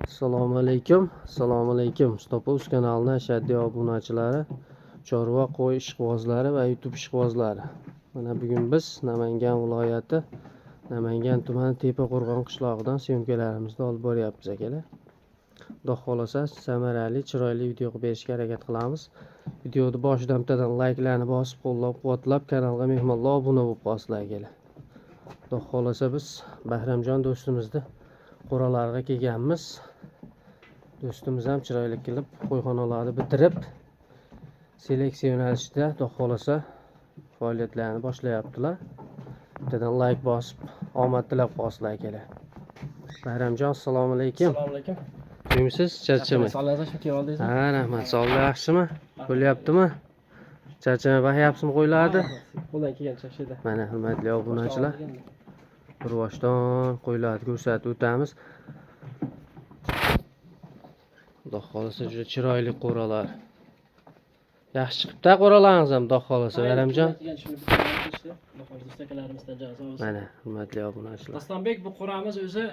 Assalomu alaykum. Stopus kanalining ashaddiy obunachilari, chorva qo'y ishqibozlari va YouTube ishqibozlari. Mana bugun biz Namangan viloyati Namangan tumani Tepaqo'rg'on qishlog'idan syomkalarimizni olib boryapmiz akalar. Xudo xolasa samarali, chiroyli video qilib berishga harakat qilamiz. Videoni boshidan bittadan layklarni bosib, qo'llab-quvvatlab, kanalga mehmonlar obuna bo'lib qolsizlar akalar. Xudo xolasa biz Bahramjon do'stimizni qo'ralariga kelganmiz. Do'stimiz ham chiroyli qilib qo'yxonalarni bitirib, seleksiya yo'nalishida xudo xolasa faoliyatlarini boshlayaptilar. Bittadan layk bosib, omad tilab qolsizlar akalar. Bahramjon, assalomu alaykum. Assalomu alaykum. Kimsiz? Charchamay. Sog'liqsiz keldingiz. Ha, rahmat. Sog'lik yaxshimi? Bo'lyaptimi? Charchamay bahyapsizmi qo'ylardi? Qo'ldan kelgancha shida. Mana hurmatli obunachilar, bir boshdan qo'ylarni ko'rsatib o'tamiz. Xudo xolasa juda chiroyli qo'ralar. Yaxshi chiqibdi qo'ralaringiz ham, xudo xolasa Bahramjon. Mana hurmatli obunachilar. Dastonbek, bu qo'ramiz o'zi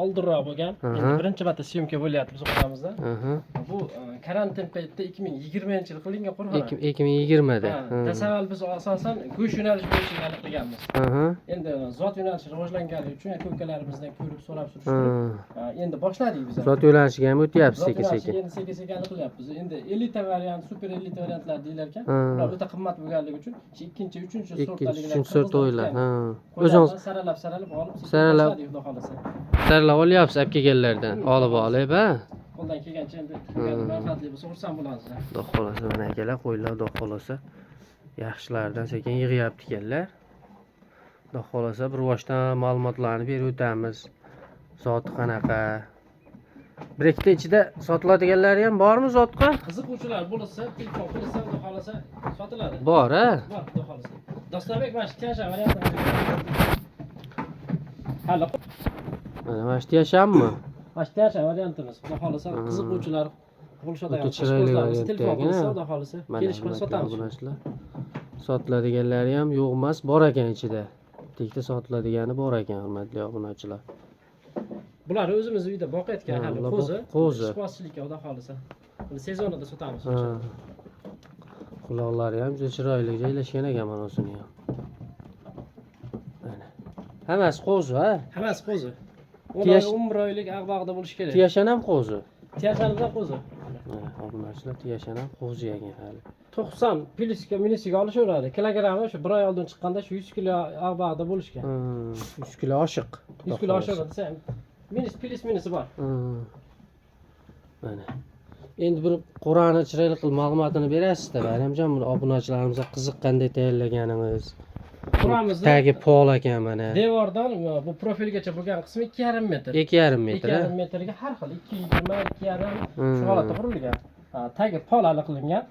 oldinroq bo'lgan. Endi birinchi marta syomka bo'lyapti biz qo'ramizda. Bu karantin paytida 2020-yil qilingan qo'ra. 2020 da. Tasavvur biz asosan go'sht yo'nalishi bo'yicha aniqlaganmiz. Endi zot yo'nalishi rivojlanganligi uchun aka-ukalarimizdan ko'rib so'rab surishtirib endi boshladik biz. Zot yo'nalishiga ham o'tyapsiz sekin-sekin. Endi sekin-sekin aniqlayapmiz. Endi elita variant, super elita variantlar deyilar ekan. Ular o'ta qimmat bo'lganligi uchun ikkinchi, uchinchi sortlarga sort o'ylar. O'zingiz saralab olib, saralab olyapsiz olib kelganlardan. Olib, ha? Qo'ldan kelgancha endi manfaatli bo'lsa xursand bo'lasiz. Xudo xolasa mana akalar qo'ylar, xudo xolasa yaxshilardan sekin yig'yapti ekanlar. Xudo xolasa bir boshdan ma'lumotlarni berib o'tamiz. Zoti qanaqa? Bir ikkita ichida sotiladiganlari ham bormi zotqa? Qiziquvchilar bo'lsa, telefon qilsa, xudo xolasa sotiladi. Bor, ha? Bor, xudo xolasa. Dastonbek, mana shu tiyasha variantini. Halo. Mana shu tiyashammi? Mana shu tiyasha variantimiz. Xudo xolasa qiziquvchilar bo'lishadigan chiroyli telefon qilsa, xudo xolasa kelish qilib sotamiz. Sotiladiganlari ham yo'q emas, bor ekan ichida. Tekda sotiladigani bor ekan, hurmatli obunachilar. Bular o'zimiz uyda boqayotgan hali qo'zi. Ishqibozchilikka xudo xolasa. Buni sezonida sotamiz. Quloqlari ham juda chiroyli joylashgan ekan mana o'sini ham. Mana. Hammasi qo'zi, ha? Hammasi qo'zi. 11 oylik ag'bog'da bo'lish kerak. Tiyashan ham qo'zi. Tiyashanida qo'zi. Mana obunachilar tiyashan ham qo'zi ekan hali. 90 piliska minisiga olishaveradi. Kilogrammi shu 1 oy oldin chiqqanda shu 100 kilo ag'bog'da bo'lishgan. 100 kilo oshiq. 100 kilo oshiqda minisi bor. Mana. Endi bir qo'rani chiroyli qilib ma'lumotini berasizda, Bahramjon, buni obunachilarimizga qiziq qanday tayyorlaganimiz. Qo'ramizda tagi pol ekan mana. Devordan bu profilgacha bo'lgan qismi 2,5 metr. 2,5 metr. 2,5 metrga har xil 2,20, 2,5 shu holatda qurilgan. Tagi pol aniqlangan.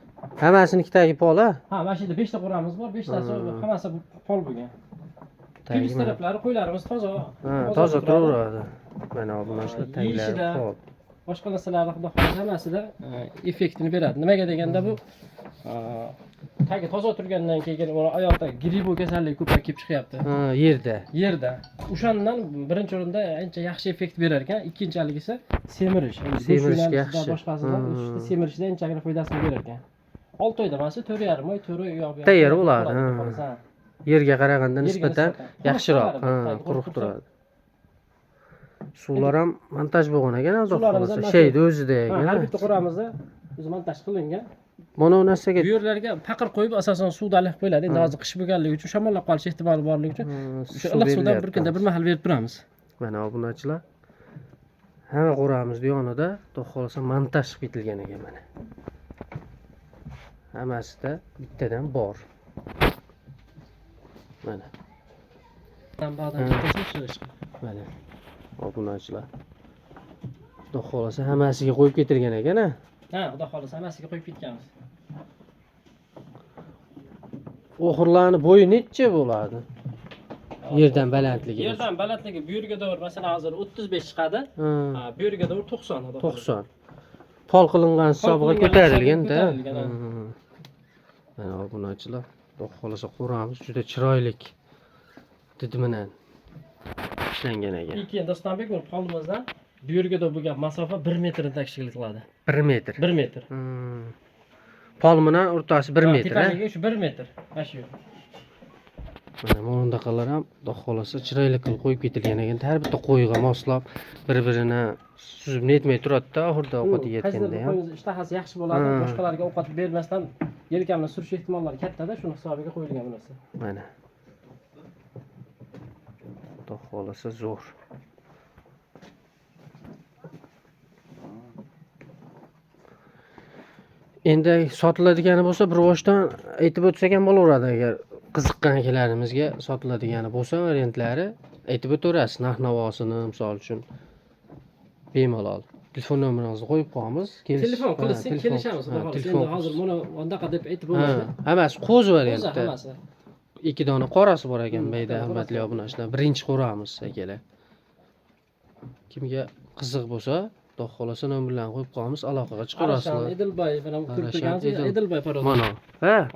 Hammasiniki tagi pol, ha? Ha, mana shu yerda 5 ta qo'ramiz bor, 5 tasi hammasi pol bo'lgan. Tagi taraflari qo'ylarimiz toza. Toza turaveradi. Mana obunachilar taglari pol. Boshqa narsalarni xudo xolasa hammasida effektini beradi. Nimaga deganda bu tagi toza turgandan keyin oyoqda gripo kasalligi ko'payib kelib chiqyapti. Yerda. O'shandan birinchi o'rinda ancha yaxshi effekt berar ekan, ikkinchaligi esa semirish. Semirishga yaxshi. Boshqasidan o'sishda semirishda anchagina foydasini berar ekan. 6 oyda emas, 4,5 oy, 4 oy yo'q. Tayyor bo'ladi. Yerga qaraganda nisbatan yaxshiroq, quruq turadi. Suvlar ham montaj bo'lgan ekan, xudo xolasa. Sheydi o'zida ekan. Har bitta qo'ramizda o'zi montaj qilingan. Mana bu narsaga bu yerlarga paqir qo'yib asosan suvda alib qo'yiladi. Endi hozir qish bo'lganligi uchun shamollab qolish ehtimoli borligi uchun o'sha iliq suvdan bir kunda bir mahal berib turamiz. Mana obunachilar. Hamma qo'ramizning yonida xudo xolasa montaj qilib ketilgan ekan mana. Hammasida bittadan bor. Mana. Mana. Obunachilar. Xudo xolasa hammasiga qo'yib ketilgan ekan, ha? Ha, xudo xolasa hammasiga qo'yib ketganmiz. Oxirlarni bo'yi necha bo'ladi? Yerdan balandligi. Yerdan balandligi bu yerga davr masalan hozir 35 chiqadi. Bu yerga davr 90. 90. Pol qilingan hisobiga ko'tarilgan-da. Mana obunachilar, xudo xolasa qo'ramiz juda chiroyli. Didiminan ishlangan ekan. Keyin Dostonbek polimizdan Bu yerga da bo'lgan masofa 1 metrni tashkil qiladi. 1 metr. 1 metr. Pol bilan o'rtasi 1 metr. Tepasiga shu 1 metr. Mana shu. Mana bundaqalar ham xudo xolasa chiroyli qilib qo'yib ketilgan ekan. Har bitta qo'yga moslab bir-birini suzib netmay turadi-da, oxirida ovqat yeyotganda ham. Qo'yimiz ishtahasi yaxshi bo'ladi. Boshqalarga ovqat bermasdan yelkamni surish ehtimollari katta-da, shuni hisobiga qo'yilgan bu narsa. Mana. Xudo xolasa zo'r. Endi sotiladigani bo'lsa bir boshdan aytib o'tsak ham bo'laveradi agar qiziqqan akalarimizga sotiladigani bo'lsa variantlari aytib o'taverasiz narx-navosini misol uchun bemalol. Telefon nomeringizni qo'yib qo'yamiz. Telefon qilsak kelishamiz. Endi hozir buni undaqa deb aytib bo'lmaydi. Hammasi qo'zi variantda. Hammasi. 2 dona qorasi bor ekan bayda hurmatli obunachilar. Birinchi qo'ramiz akalar. Kimga qiziq bo'lsa xudo xolasa nomerlarni qo'yib qo'yamiz, aloqaga chiqarasizlar. Edilboy bilan ko'rib turgansiz, Edilboy parod. Mana,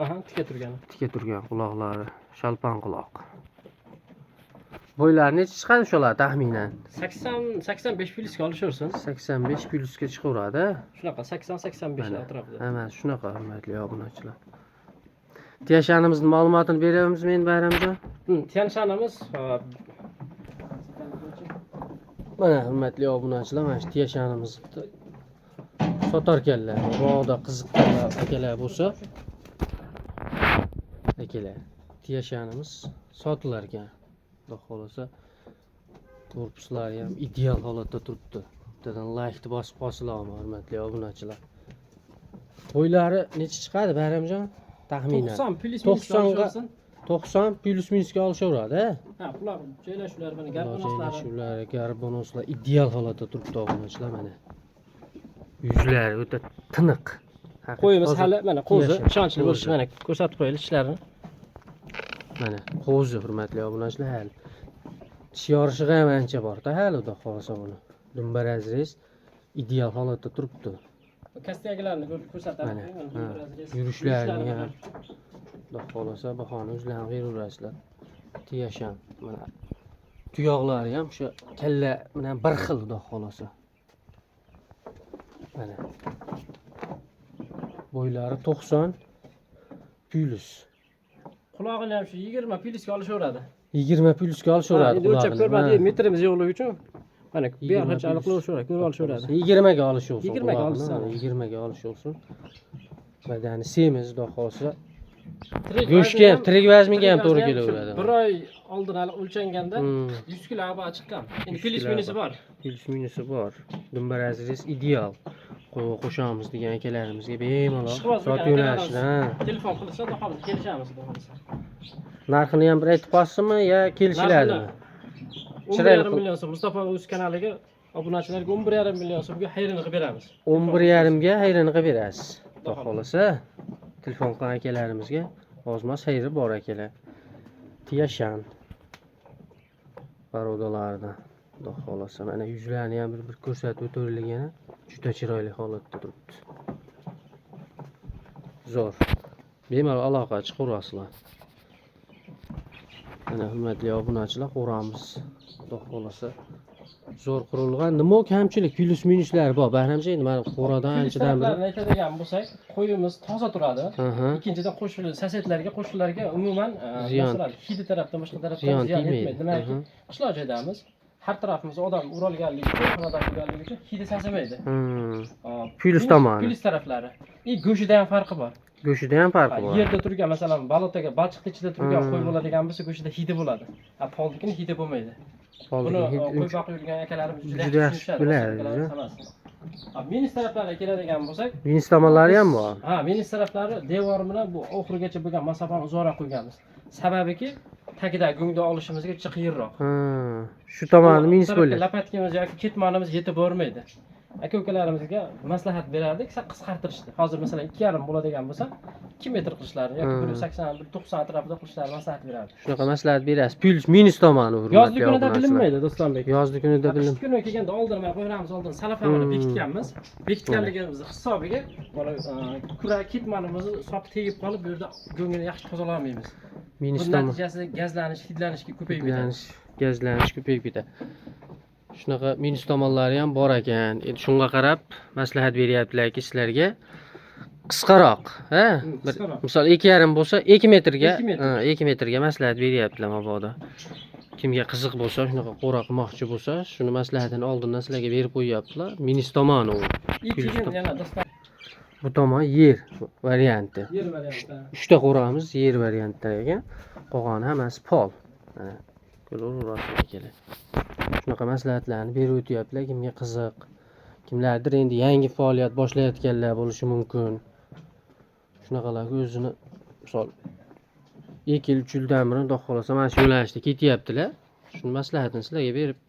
Aha, tika turgan. Tika turgan quloqlari, shalpan quloq. Bo'ylari necha chiqadi shular taxminan? 85 plyusga olishaversin. 85 plyusga chiqaveradi. Shunaqa 80-85 atrofida. Hammasi shunaqa hurmatli obunachilar. Tiyashanimizning ma'lumotini beramizmi endi Bayramjon? Tiyanshanimiz mana hurmatli obunachilar, mana shu tiyashanimizni sotarkanlar, bog'da qiziqqanlar akalar bo'lsa, akalar, tiyashanimiz sotilar ekan. Xudo xolasa korpuslari ham ideal holatda turibdi. Bittadan like bosib qo'yinglar hurmatli obunachilar. Bo'ylari necha chiqadi Bayramjon? Taxminan 90 plyus minusga olishaversin. 90 plyus minusga olishaveradi. Ha, bular joylashuvlar mana garbonoslari. Joylashuvlar, garbonoslar ideal holatda turibdi obunachilar mana. Yuzlari o'ta tiniq. Qo'yimiz hali mana qo'zi, ishonchli bo'lishi mana ko'rsatib qo'yaylik ishlarini. Mana qo'zi hurmatli obunachilar hali. Tish yorishig'i ham ancha bor-da hali xudo xolasa buni. Dumbarazres ideal holatda turibdi. Kastiyagilarni ko'rsatamiz. Yurishlarini ham xudo xolasa bahoni o'zlarini beraverasizlar. Tiyashan mana tuyoqlari ham o'sha kalla bilan bir xil xudo xolasa. Mana bo'ylari 90 plyus. Qulog'ini ham shu 20 plyusga olishaveradi. 20 plyusga olishaveradi. Endi o'lchab ko'rmadi, metrimiz yo'qligi uchun mana bu yerga aniq qilaveradi, ko'rib olishaveradi. 20 ga olishaversin. 20 ga olsa, 20 ga olishaversin. Badani semiz xudo xolasa. Go'shtga ham, tirik vazmiga ham to'g'ri kelaveradi. Bir oy oldin hali o'lchanganda 100 kg aba chiqqan. Endi plyus minusi bor. Plyus minusi bor. Dumbarazres ideal. Qo'shamiz degan akalarimizga bemalol sot yo'nalishidan telefon qilsa, xudo xolasa kelishamiz, xudo xolasa. Narxini ham bir aytib qo'yasizmi yo kelishiladimi? 11,5 million so'm Mustafa o'z kanaliga obunachilarga 11,5 million so'mga xayrini qilib beramiz. 11,5 ga xayrini qilib berasiz. Xudo xolasa telefon qilgan akalarimizga ozmas xayri bor akalar. Tiyashan barodalardan xudo xolasa mana yuzlarini ham bir ko'rsatib o'tirligini juda chiroyli holatda turibdi. Zo'r. Bemalol aloqa chiqaverasizlar. Mana hurmatli obunachilar, qo'ramiz xudo xolasa zo'r qurilgan. Nima kamchilik, plyus minuslari bor. Bayramjon endi mana qo'radan anchadan beri aytadigan bo'lsak, qo'yimiz toza turadi. Ikkinchidan sosetlarga, qo'shnilarga umuman masalan, hidi tarafdan boshqa tarafdan ziyon yetmaydi. Demakki, qishloq joydamiz. Har tarafimiz odam o'ralganligi uchun, xonadon bo'lganligi uchun hidi sasamaydi. Plyus tomoni. Plyus taraflari. Go'shida ham farqi bor. Go'shida ham farqi bor. Yerda turgan, masalan, balotaga, balchiq ichida turgan qo'y bo'ladigan bo'lsa, go'shida hidi bo'ladi. Poldikini hidi bo'lmaydi. Buni qo'y boqib yurgan akalarimiz juda yaxshi biladi. Minis taraflariga keladigan bo'lsak, minis tomonlari ham bor. Ha, minis taraflari devor bilan bu oxirigacha bo'lgan masofani uzoqroq qo'yganmiz. Sababiki tagida go'ngda olishimizga juda qiyinroq. Shu tomoni minis bo'ladi. Lapatkamiz yoki ketmonimiz yetib bormaydi. Aka-ukalarimizga maslahat berardik, qisqartirishdi. Hozir masalan 2,5 bo'ladigan bo'lsa, 2 metr qilishlarini yoki 180, 90 atrofida qilishlarini maslahat berardik. Shunaqa maslahat berasiz. Plyus minus tomoni hurmatli. Yozli kunida bilinmaydi, Dostonbek. Yozli kunida bilinmaydi. Kuni kelganda oldin mana qo'yamiz, oldin salafamini bekitganmiz. Bekitganligimiz hisobiga mana kurak ketmonimizni sop tegib qolib, bu yerda go'ngini yaxshi tozalay olmaymiz. Minus tomoni natijasida gazlanish, hidlanishga ko'payib ketadi. Gazlanish ko'payib ketadi. Shunaqa minus tomonlari ham bor ekan. Endi shunga qarab maslahat beryaptilarki sizlarga qisqaroq, ha? Qisqaroq. Misol 2,5 bo'lsa 2 metrga, 2 metr. 2 metrga maslahat beryaptilar mabodo. Kimga qiziq bo'lsa, shunaqa qo'ra qilmoqchi bo'lsa, shuni maslahatini oldindan sizlarga berib qo'yyaptilar. Minus tomoni u. Ikkinchi yana doston Bu tomon yer varianti. yer variantda. 3 ta qo'ramiz yer variantlar ekan. Qolgani hammasi pol. Mana ko'raverasizlar keling. Shunaqa maslahatlarni berib o'tyaptilar kimga qiziq. Kimlardir endi yangi faoliyat boshlayotganlar bo'lishi mumkin. Shunaqalarga o'zini misol 2-3 yildan beri xudo xolasa mana shu yo'nalishda ketyaptilar. Shuni maslahatini sizlarga berib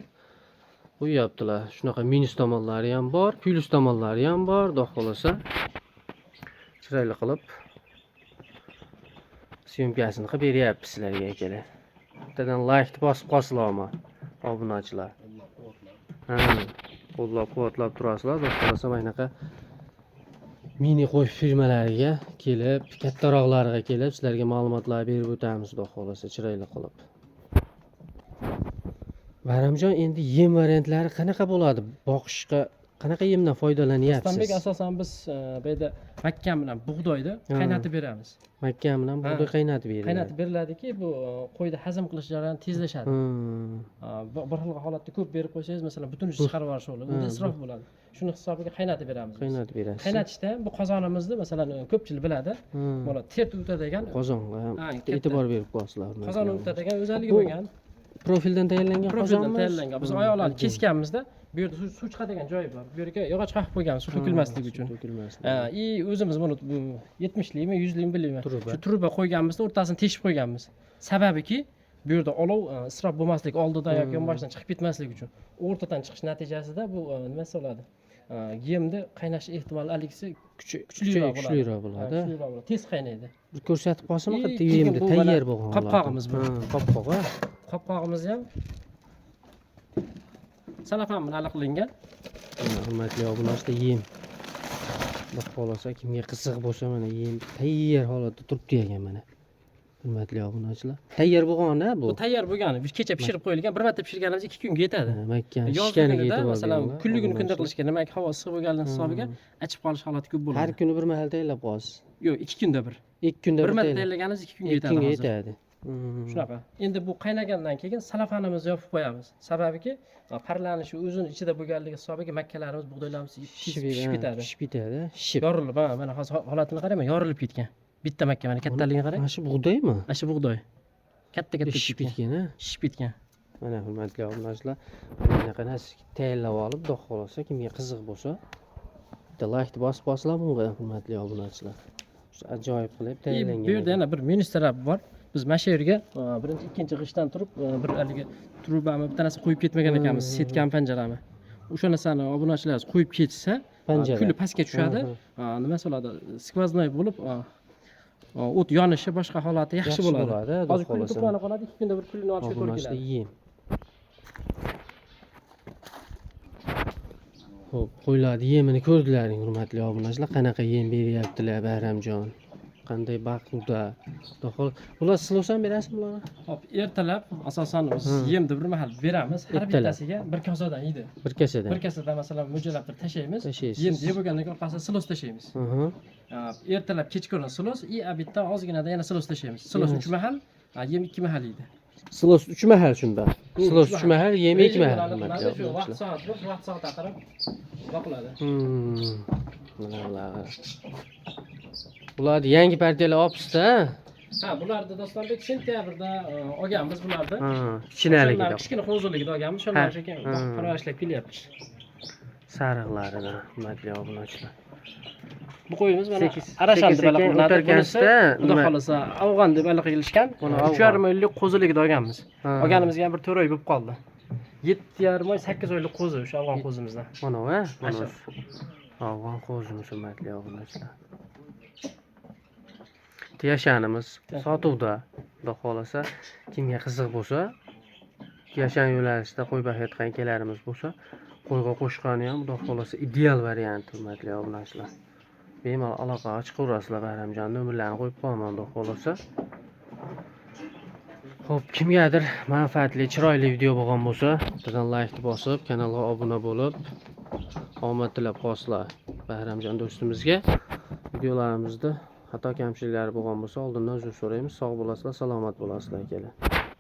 qo'yyaptilar. Shunaqa minus tomonlari ham bor, plus tomonlari ham bor, xudo xolasa. Chiroyli qilib syomkasini qilib beryapmiz sizlarga akalar. Bittadan like bosib qolsizlarmi, obunachilar? Ha, qo'llab-quvvatlab turasizlar. Xudo xolasa bunaqa mini qo'y firmalariga kelib, kattaroqlariga kelib, sizlarga ma'lumotlar berib o'tamiz, xudo xolasa chiroyli qilib. Baramjon, endi yem variantlari qanaqa bo'ladi? Boqishga qanaqa yemdan foydalanyapsiz? Dostonbek asosan biz bu yerda makka bilan bug'doyni qaynatib beramiz. Makka bilan bug'doy qaynatib beriladi. Qaynatib beriladiki, bu qo'yda hazm qilish jarayoni tezlashadi. Bir xil holatda ko'p berib qo'ysangiz, masalan, butun chiqarib yuborish bo'ladi. Unda isrof bo'ladi. Shuni hisobiga qaynatib beramiz. Qaynatib berasiz. Qaynatishda bu qozonimizni, masalan, ko'pchilik biladi. Mana ter o'tadigan qozonga ham e'tibor berib qo'yasizlar. Qozon o'tadigan o'zligi bo'lgan. Profildan tayyorlangan Profildan tayyorlangan. Biz oyoqlarni kesganmizda, bu yerda suv chiqadigan joyi bor. Bu yerga yog'och qaqib qo'yganmiz, suv to'kilmasligi uchun. I o'zimiz buni bu 70likmi, 100likmi bilmayman. Shu truba qo'yganmizda o'rtasini teshib qo'yganmiz. Sababiki, bu yerda olov isrof bo'lmasligi, oldidan yoki yonboshdan chiqib ketmasligi uchun. O'rtadan chiqish natijasida bu nima bo'ladi? Yemni qaynash ehtimoli aligisi kuchliroq bo'ladi. Kuchliroq bo'ladi. Tez qaynaydi. Bir ko'rsatib qolsam, qayerda yemni tayyor bo'lgan. Qopqog'imiz bu. Qopqog'i. Qopqog'imiz ham salafan bilan qilingan. Hurmatli obunachilar, yem. Xudo xolasa kimga qiziq bo'lsa, mana yem tayyor holatda turibdi ekan mana. Hurmatli obunachilar. Tayyor bo'lgan-a bu? Bu tayyor bo'lgani. Biz kecha pishirib qo'yilgan. Bir marta pishirganimiz 2 kunga yetadi. Makkani shishganiga yetib olgan. Masalan, kunligini kunda qilishga, nimaga havo issiq bo'lganligi hisobiga achib qolish holati ko'p bo'ladi. Har kuni bir mahal tayyorlab qo'yasiz. Yo'q, 2 kunda bir. 2 kunda bir marta tayyorlaganimiz 2 kunga yetadi. 2 kunga yetadi. Shunaqa. Endi bu qaynagandan keyin salafanimizni yopib qo'yamiz. Sababiki, parlanishi o'zini ichida bo'lganligi hisobiga makkalarimiz, bug'doylarimiz pishib ketadi. Pishib ketadi. Shishib. Yorilib, mana hozir holatini qarayman, yorilib ketgan. Bitta makka mana kattaligini qarang. Mana shu bug'doymi? Mana shu bug'doy. Katta Shishib ketgan-a? Shishib ketgan. Mana hurmatli obunachilar, bunaqa narsa tayyorlab olib, xudo xolasa kimga qiziq bo'lsa, bitta like bosib qolsizlar bunga, hurmatli obunachilar. Ajoyib qilib tayyorlangan. Bu yerda yana bir minus tarafi bor. Biz mana shu yerga birinchi, ikkinchi g'ishtdan turib, bir haligi trubani bitta narsa qo'yib ketmagan ekanmiz, setgan panjarani. O'sha narsani obunachilar qo'yib ketsa, kuli pastga tushadi. Nima bo'ladi? Skvoznoy bo'lib, o't yonishi, boshqa holati yaxshi bo'ladi. Hozir kuli to'planib qoladi, 2 kunda bir kulini olishga to'g'ri keladi. Xo'p, qo'ylarni yemini ko'rdilaring, hurmatli obunachilar, qanaqa yem beryaptilar Bayramjon. Qanday baquvda. Bular silovsan berasizmi bularni? Hop, ertalab asosan biz yemni bir mahal beramiz. Har bittasiga bir kosadan yeydi. Bir kasadan. Bir kasadan masalan mo'ljallab tashlaymiz. Yem yeb bo'lgandan keyin orqasiga silos tashlaymiz. Ertalab kechqurun silos, bitta ozginada yana silos tashlaymiz. Silos 3 mahal, yem 2 mahal yeydi. Silos 3 mahal shunda. Silos 3 mahal, yem 2 mahal. Shu vaqt soat aqarib boqiladi. Bularni yangi partiyalar olibsiz-da? Ha, bularni Dostonbek sentyabrda olganmiz bularni. Kichkinaligida. Kichkina hozirligida olganmiz. Shundan keyin parvarishlab kelyapmiz. Sariqlaridan, hurmatli obunachilar. Bu qo'yimiz mana Arashan deb o'tarkansda, xudo xolasa, Afg'on deb qilishgan. 3,5 oylik qo'ziligida olganmiz. Olganimizga bir 4 oy bo'lib qoldi. 7,5 oy, 8 oylik qo'zi o'sha Afg'on qo'zimizdan. Mana Afg'on qo'zimiz, hurmatli obunachilar. Yashanimiz sotuvda, xudo xolasa, kimga qiziq bo'lsa, yashan yo'nalishida qo'y boqayotgan akalarimiz bo'lsa, qo'yga qo'shqani ham xudo xolasa ideal variant, hurmatli obunachilar. Bemalol aloqaga chiqaverasizlar Bayramjon, nomerlarni qo'yib qo'yaman, xudo xolasa. Xo'p, kimgadir manfaatli, chiroyli video bo'lgan bo'lsa, bittadan like bosib, kanalga obuna bo'lib, omad tilab qolsizlar. Bahramjon do'stimizga videolarimizda xato kamchiliklari bo'lgan bo'lsa, oldindan uzr so'raymiz. Sog' bo'lasizlar, salomat bo'lasizlar akalar.